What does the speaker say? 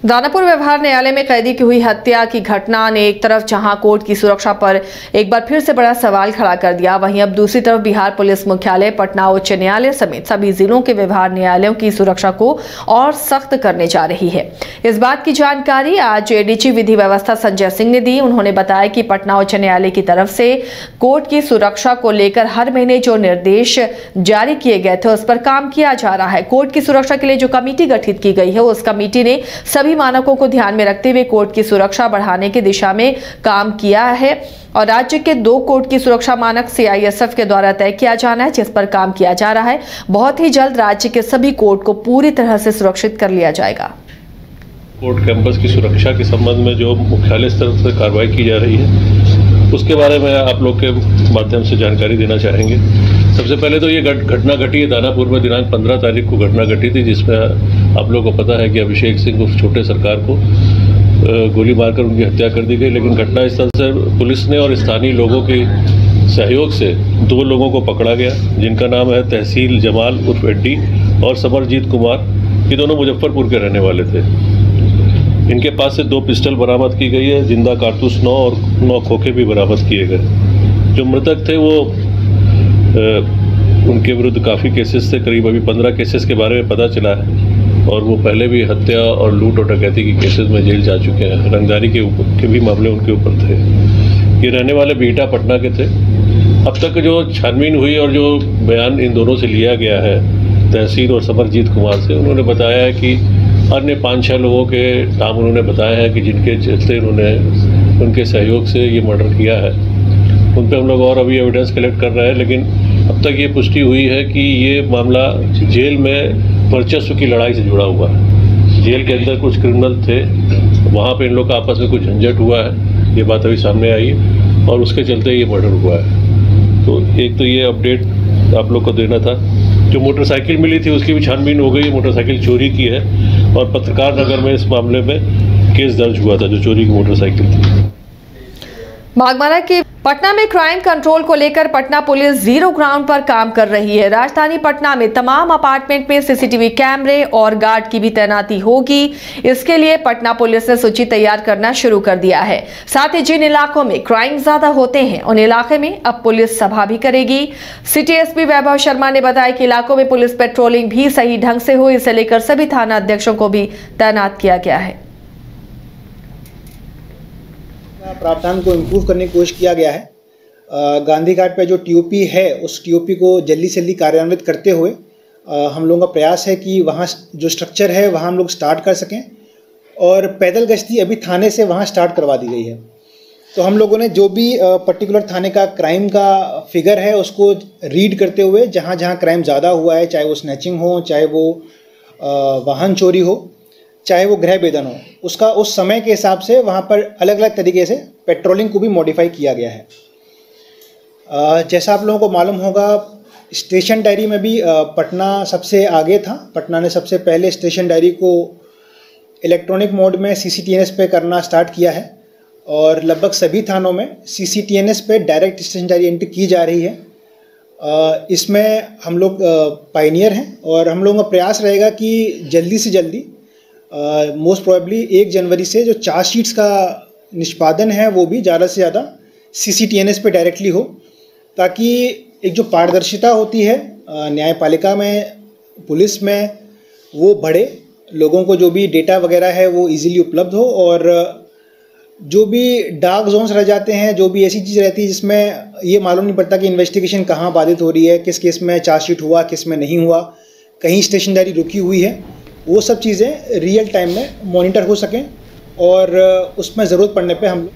दानापुर व्यवहार न्यायालय में कैदी की हुई हत्या की घटना ने एक तरफ जहां कोर्ट की सुरक्षा पर एक बार फिर से बड़ा सवाल खड़ा कर दिया, वहीं अब दूसरी तरफ बिहार पुलिस मुख्यालय, पटना उच्च न्यायालय समेत सभी जिलों के व्यवहार न्यायालयों की सुरक्षा को और सख्त करने जा रही है। इस बात की जानकारी आज एडीजी विधि व्यवस्था संजय सिंह ने दी। उन्होंने बताया कि पटना उच्च न्यायालय की तरफ से कोर्ट की सुरक्षा को लेकर हर महीने जो निर्देश जारी किए गए थे उस पर काम किया जा रहा है। कोर्ट की सुरक्षा के लिए जो कमेटी गठित की गई है उस कमेटी ने सभी मानकों को ध्यान में रखते हुए कोर्ट की सुरक्षा बढ़ाने की दिशा में काम किया है और राज्य के 2 कोर्ट की सुरक्षा मानक CISF के द्वारा तय किया जाना है, जिस पर काम किया जा रहा है। बहुत ही जल्द राज्य के सभी कोर्ट को पूरी तरह से सुरक्षित कर लिया जाएगा। कोर्ट कैंपस की सुरक्षा के संबंध में जो मुख्यालय स्तर से कार्रवाई की जा रही है उसके बारे में आप लोग के माध्यम से जानकारी देना चाहेंगे। सबसे पहले तो ये घटना घटी है दानापुर में दिनांक 15 तारीख को घटना घटी थी, जिसमें आप लोगों को पता है कि अभिषेक सिंह उस छोटे सरकार को गोली मारकर उनकी हत्या कर दी गई। लेकिन घटनास्थल से पुलिस ने और स्थानीय लोगों के सहयोग से 2 लोगों को पकड़ा गया, जिनका नाम है तहसील जमाल उर्फ एड्डी और समरजीत कुमार। ये दोनों मुजफ्फरपुर के रहने वाले थे। इनके पास से 2 पिस्टल बरामद की गई है, जिंदा कारतूस 9 और 9 खोखे भी बरामद किए गए। जो मृतक थे वो उनके विरुद्ध काफ़ी केसेस थे, करीब अभी 15 केसेस के बारे में पता चला है और वो पहले भी हत्या और लूट और डकैती की केसेस में जेल जा चुके हैं। रंगदारी के भी मामले उनके ऊपर थे। ये रहने वाले बीटा पटना के थे। अब तक जो छानबीन हुई और जो बयान इन दोनों से लिया गया है तहसील और समरजीत कुमार से, उन्होंने बताया है कि अन्य 5-6 लोगों के नाम उन्होंने बताया है कि जिनके चलते उन्होंने उनके सहयोग से ये मर्डर किया है। उन पर हम लोग और अभी एविडेंस कलेक्ट कर रहे हैं, लेकिन अब तक ये पुष्टि हुई है कि ये मामला जेल में वर्चस्व की लड़ाई से जुड़ा हुआ है। जेल के अंदर कुछ क्रिमिनल थे, वहाँ पे इन लोग का आपस में कुछ झंझट हुआ है, ये बात अभी सामने आई है और उसके चलते ये मर्डर हुआ है। तो एक तो ये अपडेट आप लोग को देना था। जो मोटरसाइकिल मिली थी उसकी भी छानबीन हो गई। मोटरसाइकिल चोरी की है और पत्रकार नगर में इस मामले में केस दर्ज हुआ था, जो चोरी की मोटरसाइकिल थी। बागबारा के पटना में क्राइम कंट्रोल को लेकर पटना पुलिस जीरो ग्राउंड पर काम कर रही है। राजधानी पटना में तमाम अपार्टमेंट में CCTV कैमरे और गार्ड की भी तैनाती होगी। इसके लिए पटना पुलिस ने सूची तैयार करना शुरू कर दिया है। साथ ही जिन इलाकों में क्राइम ज्यादा होते हैं उन इलाके में अब पुलिस सभा भी करेगी। सिटी SP वैभव शर्मा ने बताया कि इलाकों में पुलिस पेट्रोलिंग भी सही ढंग से हो, इसे लेकर सभी थाना अध्यक्षों को भी तैनात किया गया है। प्रावधान को इम्प्रूव करने की कोशिश किया गया है। गांधी घाट पर जो TOP है उस TOP को जल्दी से जल्दी कार्यान्वित करते हुए हम लोगों का प्रयास है कि वहाँ जो स्ट्रक्चर है वहाँ हम लोग स्टार्ट कर सकें और पैदल गश्ती अभी थाने से वहाँ स्टार्ट करवा दी गई है। तो हम लोगों ने जो भी पर्टिकुलर थाने का क्राइम का फिगर है उसको रीड करते हुए जहाँ जहाँ क्राइम ज़्यादा हुआ है, चाहे वो स्नैचिंग हो, चाहे वो वाहन चोरी हो, चाहे वो गृह भेदन हो, उसका उस समय के हिसाब से वहाँ पर अलग अलग तरीके से पेट्रोलिंग को भी मॉडिफाई किया गया है। जैसा आप लोगों को मालूम होगा, स्टेशन डायरी में भी पटना सबसे आगे था। पटना ने सबसे पहले स्टेशन डायरी को इलेक्ट्रॉनिक मोड में CCTNS पे करना स्टार्ट किया है और लगभग सभी थानों में CCTNS पे डायरेक्ट स्टेशन डायरी एंट्री की जा रही है। इसमें हम लोग पायनियर हैं और हम लोगों का प्रयास रहेगा कि जल्दी से जल्दी मोस्ट प्रोबेबली 1 जनवरी से जो चार्जशीट्स का निष्पादन है वो भी ज़्यादा से ज़्यादा CCTNS पे डायरेक्टली हो, ताकि एक जो पारदर्शिता होती है न्यायपालिका में, पुलिस में, वो बढ़े। लोगों को जो भी डेटा वगैरह है वो इजीली उपलब्ध हो और जो भी डार्क जोन्स रह जाते हैं, जो भी ऐसी चीज़ रहती है जिसमें ये मालूम नहीं पड़ता कि इन्वेस्टिगेशन कहाँ बाधित हो रही है, किस केस में चार्जशीट हुआ, किस में नहीं हुआ, कहीं स्टेशन डायरी रुकी हुई है, वो सब चीज़ें रियल टाइम में मॉनिटर हो सकें और उसमें ज़रूरत पड़ने पे हम